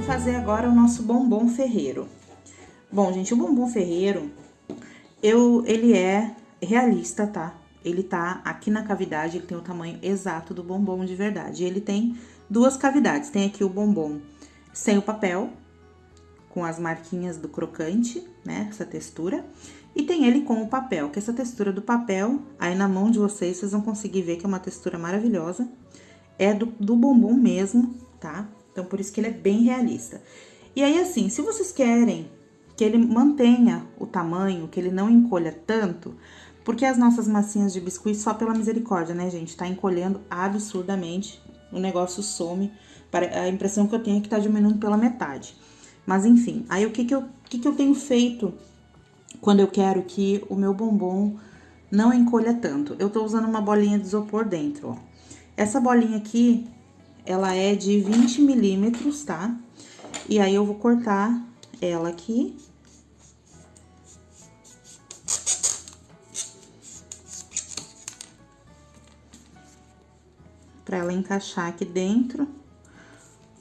vamos fazer agora o nosso bombom ferreiro. Bom, gente, o bombom ferreiro, ele é realista, tá? Ele tá aqui na cavidade, ele tem o tamanho exato do bombom de verdade. Ele tem duas cavidades, tem aqui o bombom sem o papel, com as marquinhas do crocante, né, essa textura. E tem ele com o papel, que essa textura do papel, aí na mão de vocês vão conseguir ver que é uma textura maravilhosa. É do bombom mesmo, tá? Então, por isso que ele é bem realista. E aí, assim, se vocês querem que ele mantenha o tamanho, que ele não encolha tanto, porque as nossas massinhas de biscuit, só pela misericórdia, né, gente, tá encolhendo absurdamente, o negócio some, a impressão que eu tenho é que tá diminuindo pela metade. Mas, enfim, aí o que eu tenho feito quando eu quero que o meu bombom não encolha tanto? Eu tô usando uma bolinha de isopor dentro, ó. Essa bolinha aqui, ela é de 20 milímetros, tá? E aí, eu vou cortar ela aqui. Pra ela encaixar aqui dentro,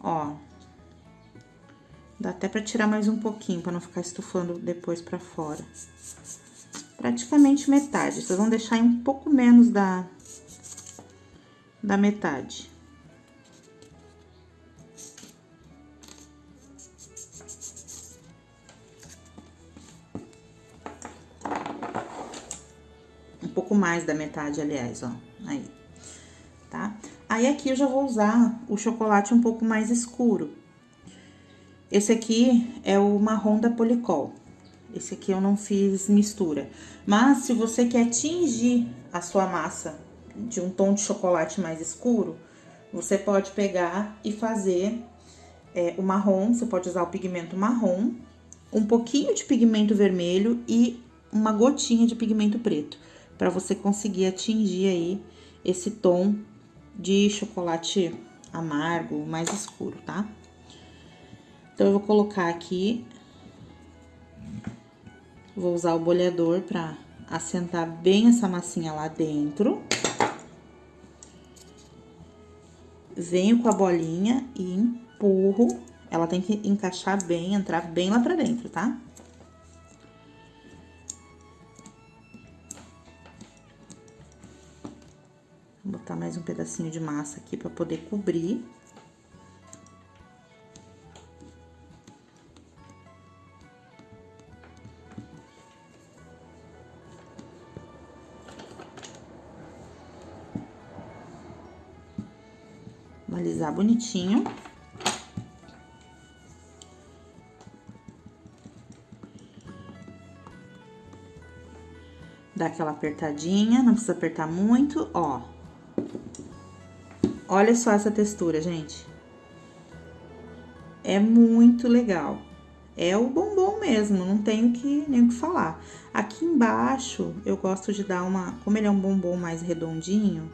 ó. Dá até pra tirar mais um pouquinho, pra não ficar estufando depois pra fora. Praticamente metade, vocês vão deixar em um pouco menos da metade. Um pouco mais da metade, aliás, ó, aí, tá? Aí, aqui eu já vou usar o chocolate um pouco mais escuro. Esse aqui é o marrom da Policol. Esse aqui eu não fiz mistura. Mas, se você quer tingir a sua massa de um tom de chocolate mais escuro, você pode pegar e fazer o marrom, você pode usar o pigmento marrom, um pouquinho de pigmento vermelho e uma gotinha de pigmento preto, para você conseguir atingir aí esse tom de chocolate amargo, mais escuro, tá? Então, eu vou colocar aqui, vou usar o bolhador pra assentar bem essa massinha lá dentro. Venho com a bolinha e empurro, ela tem que encaixar bem, entrar bem lá pra dentro, tá? Vou botar mais um pedacinho de massa aqui pra poder cobrir. Vou alisar bonitinho. Dá aquela apertadinha, não precisa apertar muito, ó. Olha só essa textura, gente. É muito legal. É o bombom mesmo, não tenho nem o que falar. Aqui embaixo, eu gosto de dar como ele é um bombom mais redondinho,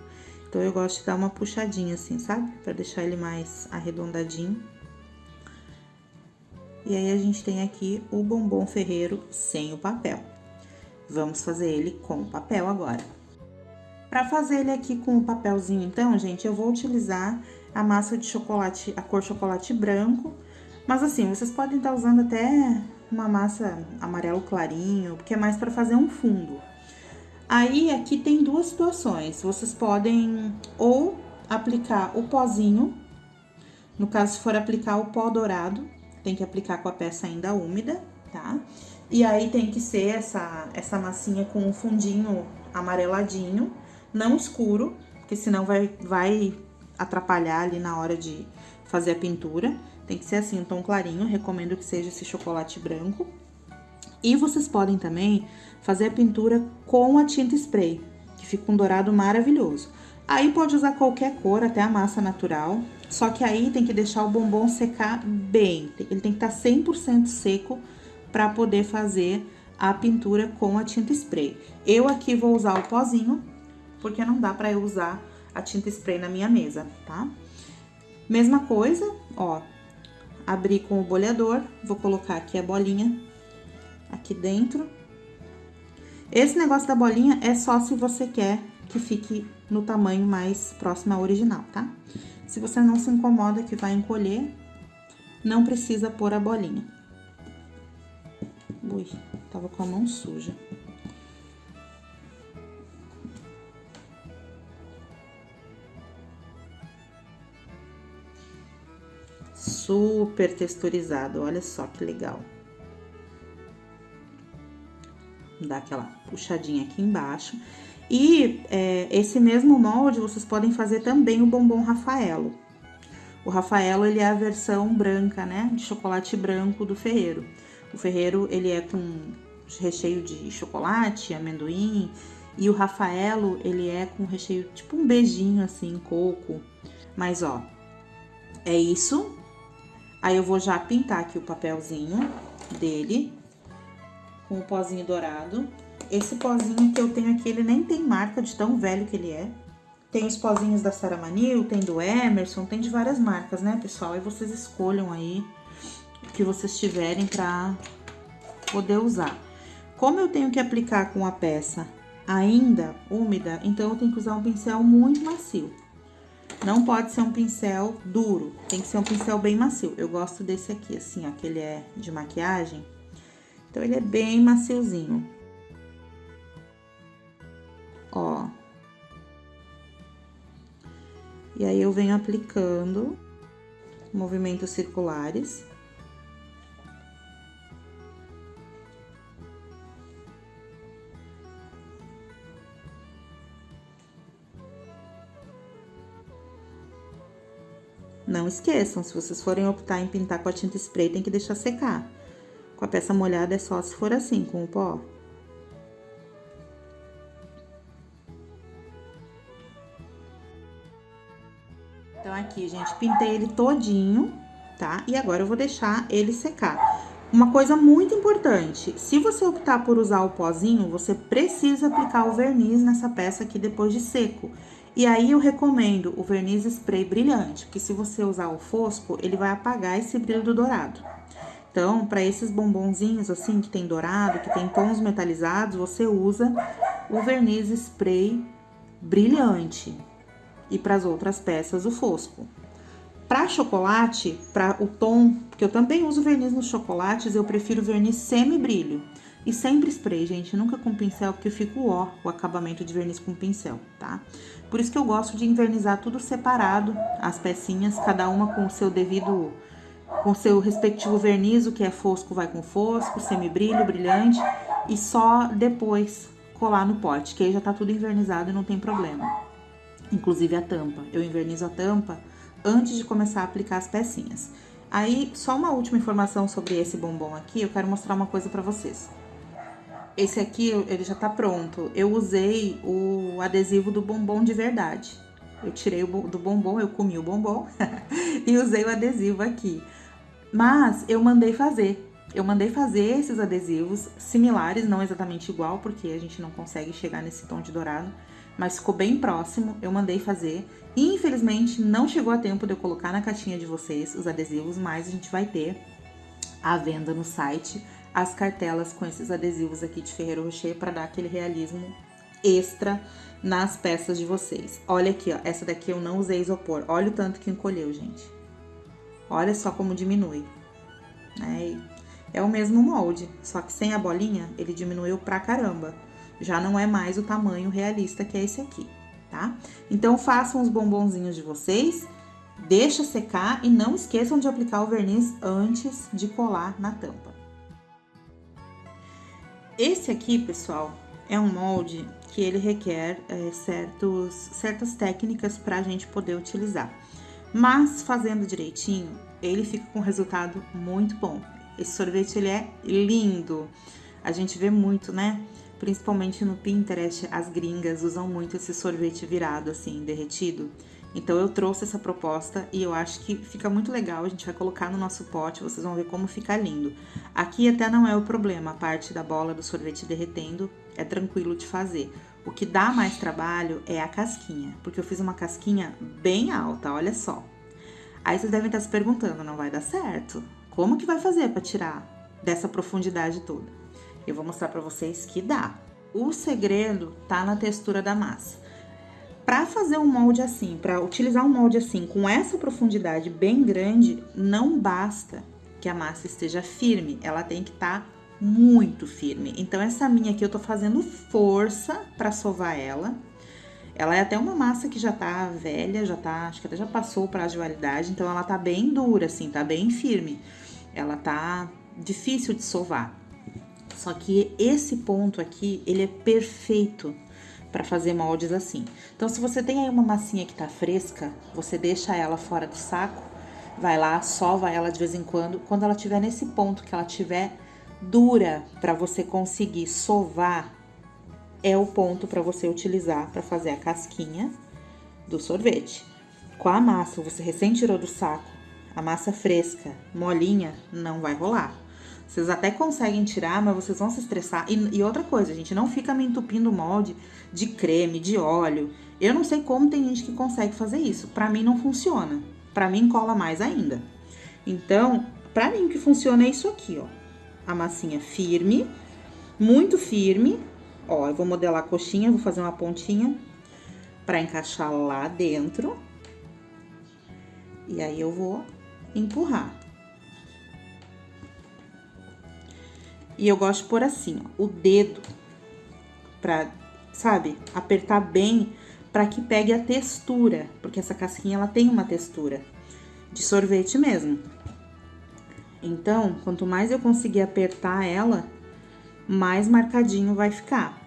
então eu gosto de dar uma puxadinha assim, sabe? Pra deixar ele mais arredondadinho. E aí, a gente tem aqui o bombom ferreiro sem o papel. Vamos fazer ele com o papel agora. Pra fazer ele aqui com o papelzinho, então, gente, eu vou utilizar a massa de chocolate, a cor chocolate branco. Mas assim, vocês podem estar usando até uma massa amarelo clarinho, porque é mais pra fazer um fundo. Aí, aqui tem duas situações. Vocês podem ou aplicar o pozinho, no caso, se for aplicar o pó dourado, tem que aplicar com a peça ainda úmida, tá? E aí, tem que ser essa massinha com um fundinho amareladinho, não escuro, porque senão vai atrapalhar ali na hora de fazer a pintura. Tem que ser assim, um tom clarinho, recomendo que seja esse chocolate branco. E vocês podem também fazer a pintura com a tinta spray, que fica um dourado maravilhoso. Aí, pode usar qualquer cor, até a massa natural, só que aí tem que deixar o bombom secar bem. Ele tem que estar 100% seco para poder fazer a pintura com a tinta spray. Eu aqui vou usar o pozinho, porque não dá para eu usar a tinta spray na minha mesa, tá? Mesma coisa, ó, abri com o bolhador, vou colocar aqui a bolinha aqui dentro. Esse negócio da bolinha é só se você quer que fique no tamanho mais próximo ao original, tá? Se você não se incomoda que vai encolher, não precisa pôr a bolinha. Ui, tava com a mão suja. Super texturizado, olha só que legal. Dá aquela puxadinha aqui embaixo. E esse mesmo molde, vocês podem fazer também o bombom Rafaelo. O Rafaelo, ele é a versão branca, né, de chocolate branco do Ferrero. O Ferrero, ele é com recheio de chocolate, amendoim. E o Rafaelo, ele é com recheio, tipo um beijinho, assim, coco. Mas, ó, é isso. Aí, eu vou já pintar aqui o papelzinho dele com o pozinho dourado. Esse pozinho que eu tenho aqui, ele nem tem marca de tão velho que ele é. Tem os pozinhos da Sarah Manil, tem do Emerson, tem de várias marcas, né, pessoal? Aí vocês escolham aí o que vocês tiverem pra poder usar. Como eu tenho que aplicar com a peça ainda úmida, então eu tenho que usar um pincel muito macio. Não pode ser um pincel duro, tem que ser um pincel bem macio. Eu gosto desse aqui, assim, ó, que ele é de maquiagem. Então, ele é bem maciozinho. Ó. E aí, eu venho aplicando movimentos circulares. Não esqueçam, se vocês forem optar em pintar com a tinta spray, tem que deixar secar. Com a peça molhada é só se for assim, com o pó. Então, aqui, gente, pintei ele todinho, tá? E agora eu vou deixar ele secar. Uma coisa muito importante, se você optar por usar o pozinho, você precisa aplicar o verniz nessa peça aqui depois de seco. E aí, eu recomendo o verniz spray brilhante, porque se você usar o fosco, ele vai apagar esse brilho do dourado. Então, para esses bombonzinhos assim, que tem dourado, que tem tons metalizados, você usa o verniz spray brilhante. E para as outras peças, o fosco. Para chocolate, para o tom, porque eu também uso verniz nos chocolates, eu prefiro verniz semi-brilho. E sempre spray, gente, nunca com pincel, porque fica o acabamento de verniz com pincel, tá? Por isso que eu gosto de envernizar tudo separado, as pecinhas, cada uma com o seu devido, com o seu respectivo verniz, o que é fosco vai com fosco, semi-brilho, brilhante, e só depois colar no pote, que aí já tá tudo envernizado e não tem problema. Inclusive a tampa, eu invernizo a tampa antes de começar a aplicar as pecinhas. Aí, só uma última informação sobre esse bombom aqui, eu quero mostrar uma coisa pra vocês. Esse aqui, ele já tá pronto. Eu usei o adesivo do bombom de verdade. Eu tirei do bombom, eu comi o bombom e usei o adesivo aqui. Mas eu mandei fazer. Eu mandei fazer esses adesivos similares, não exatamente igual, porque a gente não consegue chegar nesse tom de dourado, mas ficou bem próximo, eu mandei fazer. E, infelizmente, não chegou a tempo de eu colocar na caixinha de vocês os adesivos, mas a gente vai ter à venda no site as cartelas com esses adesivos aqui de Ferrero Rocher para dar aquele realismo extra nas peças de vocês. Olha aqui, ó, essa daqui eu não usei isopor. Olha o tanto que encolheu, gente. Olha só como diminui. É o mesmo molde, só que sem a bolinha ele diminuiu pra caramba. Já não é mais o tamanho realista que é esse aqui, tá? Então, façam os bombonzinhos de vocês, deixa secar e não esqueçam de aplicar o verniz antes de colar na tampa. Esse aqui, pessoal, é um molde que ele requer certas técnicas pra gente poder utilizar. Mas, fazendo direitinho, ele fica com um resultado muito bom. Esse sorvete, ele é lindo. A gente vê muito, né? Principalmente no Pinterest, as gringas usam muito esse sorvete virado, assim, derretido. Então, eu trouxe essa proposta e eu acho que fica muito legal. A gente vai colocar no nosso pote, vocês vão ver como fica lindo. Aqui até não é o problema, a parte da bola do sorvete derretendo é tranquilo de fazer. O que dá mais trabalho é a casquinha, porque eu fiz uma casquinha bem alta, olha só. Aí vocês devem estar se perguntando, não vai dar certo? Como que vai fazer para tirar dessa profundidade toda? Eu vou mostrar para vocês que dá. O segredo tá na textura da massa. Para fazer um molde assim, para utilizar um molde assim, com essa profundidade bem grande, não basta que a massa esteja firme, ela tem que estar muito firme. Então, essa minha aqui eu tô fazendo força para sovar ela. Ela é até uma massa que já tá velha, já tá, acho que até já passou o prazo de validade, então ela tá bem dura, assim, tá bem firme. Ela tá difícil de sovar. Só que esse ponto aqui, ele é perfeito para fazer moldes assim. Então, se você tem aí uma massinha que tá fresca, você deixa ela fora do saco, vai lá, sova ela de vez em quando ela tiver nesse ponto que ela tiver dura para você conseguir sovar, é o ponto para você utilizar para fazer a casquinha do sorvete. Com a massa, você recém tirou do saco, a massa fresca, molinha, não vai rolar. Vocês até conseguem tirar, mas vocês vão se estressar. E outra coisa, gente, não fica me entupindo o molde de creme, de óleo. Eu não sei como tem gente que consegue fazer isso. Pra mim não funciona. Pra mim cola mais ainda. Então, pra mim o que funciona é isso aqui, ó. A massinha firme, muito firme. Ó, eu vou modelar a coxinha, vou fazer uma pontinha pra encaixar lá dentro. E aí eu vou empurrar. E eu gosto de pôr assim, ó, o dedo pra, sabe, apertar bem pra que pegue a textura, porque essa casquinha ela tem uma textura de sorvete mesmo. Então, quanto mais eu conseguir apertar ela, mais marcadinho vai ficar.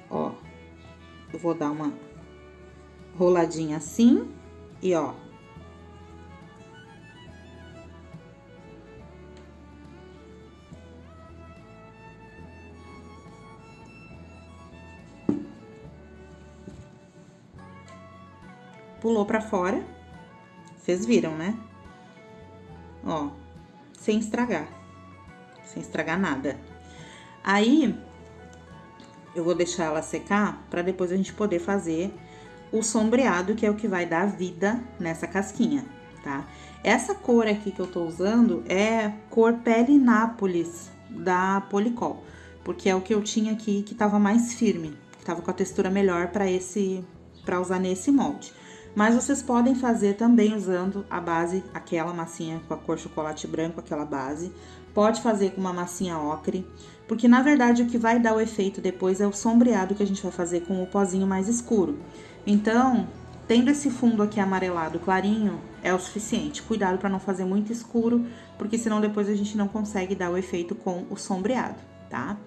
Ó, eu vou dar uma roladinha assim e ó. Pulou pra fora. Vocês viram, né? Ó, sem estragar. Sem estragar nada. Aí, eu vou deixar ela secar pra depois a gente poder fazer o sombreado, que é o que vai dar vida nessa casquinha, tá? Essa cor aqui que eu tô usando é cor Pele Nápoles da Policol, porque é o que eu tinha aqui que tava mais firme, que tava com a textura melhor para usar nesse molde. Mas vocês podem fazer também usando a base, aquela massinha com a cor chocolate branco, aquela base. Pode fazer com uma massinha ocre, porque na verdade o que vai dar o efeito depois é o sombreado que a gente vai fazer com o pozinho mais escuro. Então, tendo esse fundo aqui amarelado clarinho, é o suficiente. Cuidado para não fazer muito escuro, porque senão depois a gente não consegue dar o efeito com o sombreado, tá?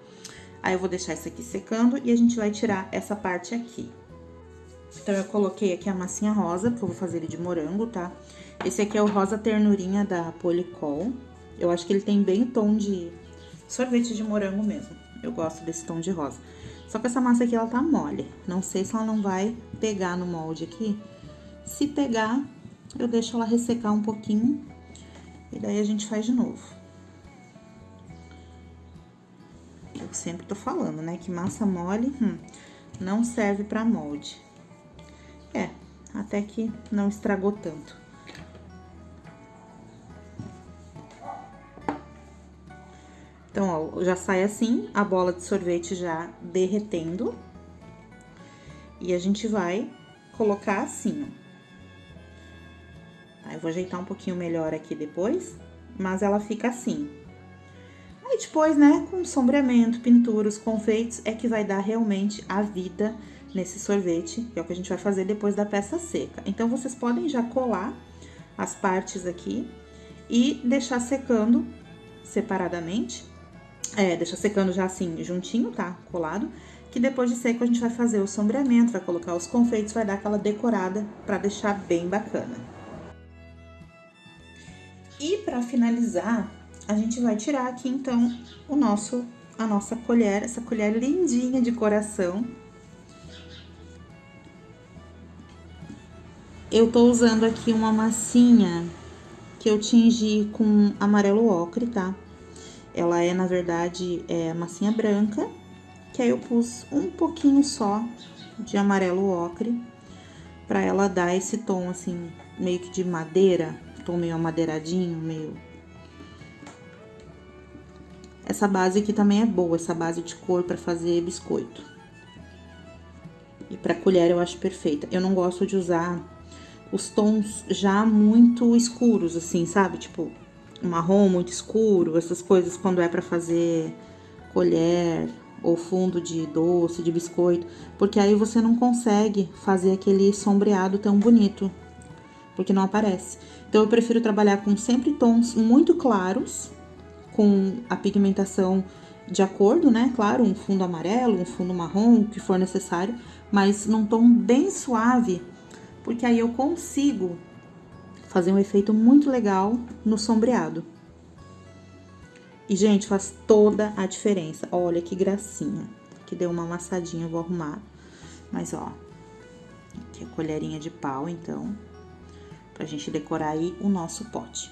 Aí eu vou deixar isso aqui secando e a gente vai tirar essa parte aqui. Então, eu coloquei aqui a massinha rosa, que eu vou fazer ele de morango, tá? Esse aqui é o rosa ternurinha da Policol. Eu acho que ele tem bem o tom de sorvete de morango mesmo. Eu gosto desse tom de rosa. Só que essa massa aqui, ela tá mole. Não sei se ela não vai pegar no molde aqui. Se pegar, eu deixo ela ressecar um pouquinho. E daí a gente faz de novo. Eu sempre tô falando, né? Que massa mole não serve pra molde. É, até que não estragou tanto. Então, ó, já sai assim, a bola de sorvete já derretendo. E a gente vai colocar assim, ó. Tá, eu vou ajeitar um pouquinho melhor aqui depois, mas ela fica assim. Aí depois, né, com sombreamento, pintura, os confeitos, é que vai dar realmente a vida nesse sorvete, que é o que a gente vai fazer depois da peça seca. Então, vocês podem já colar as partes aqui e deixar secando separadamente. Deixar secando já assim, juntinho, tá? Colado. Que depois de seco a gente vai fazer o sombreamento, vai colocar os confeitos, vai dar aquela decorada pra deixar bem bacana. E pra finalizar, a gente vai tirar aqui, então, a nossa colher, essa colher lindinha de coração. Eu tô usando aqui uma massinha que eu tingi com amarelo ocre, tá? Ela é, na verdade, massinha branca, que aí eu pus um pouquinho só de amarelo ocre, pra ela dar esse tom, assim, meio que de madeira, tom meio amadeiradinho, meio Essa base aqui também é boa, essa base de cor pra fazer biscoito. E pra colher eu acho perfeita. Eu não gosto de usar os tons já muito escuros, assim, sabe? Tipo, um marrom muito escuro, essas coisas quando é pra fazer colher ou fundo de doce, de biscoito. Porque aí você não consegue fazer aquele sombreado tão bonito, porque não aparece. Então, eu prefiro trabalhar com sempre tons muito claros, com a pigmentação de acordo, né? Claro, um fundo amarelo, um fundo marrom, o que for necessário, mas num tom bem suave, porque aí eu consigo fazer um efeito muito legal no sombreado. E, gente, faz toda a diferença. Olha que gracinha. Aqui deu uma amassadinha, eu vou arrumar. Mas, ó, aqui a colherinha de pau, então, pra gente decorar aí o nosso pote.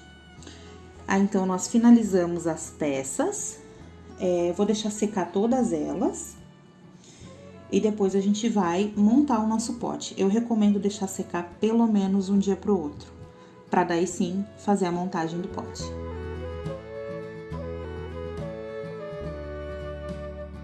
Aí, então, nós finalizamos as peças. Vou deixar secar todas elas. E depois a gente vai montar o nosso pote. Eu recomendo deixar secar pelo menos um dia pro outro, pra daí sim fazer a montagem do pote.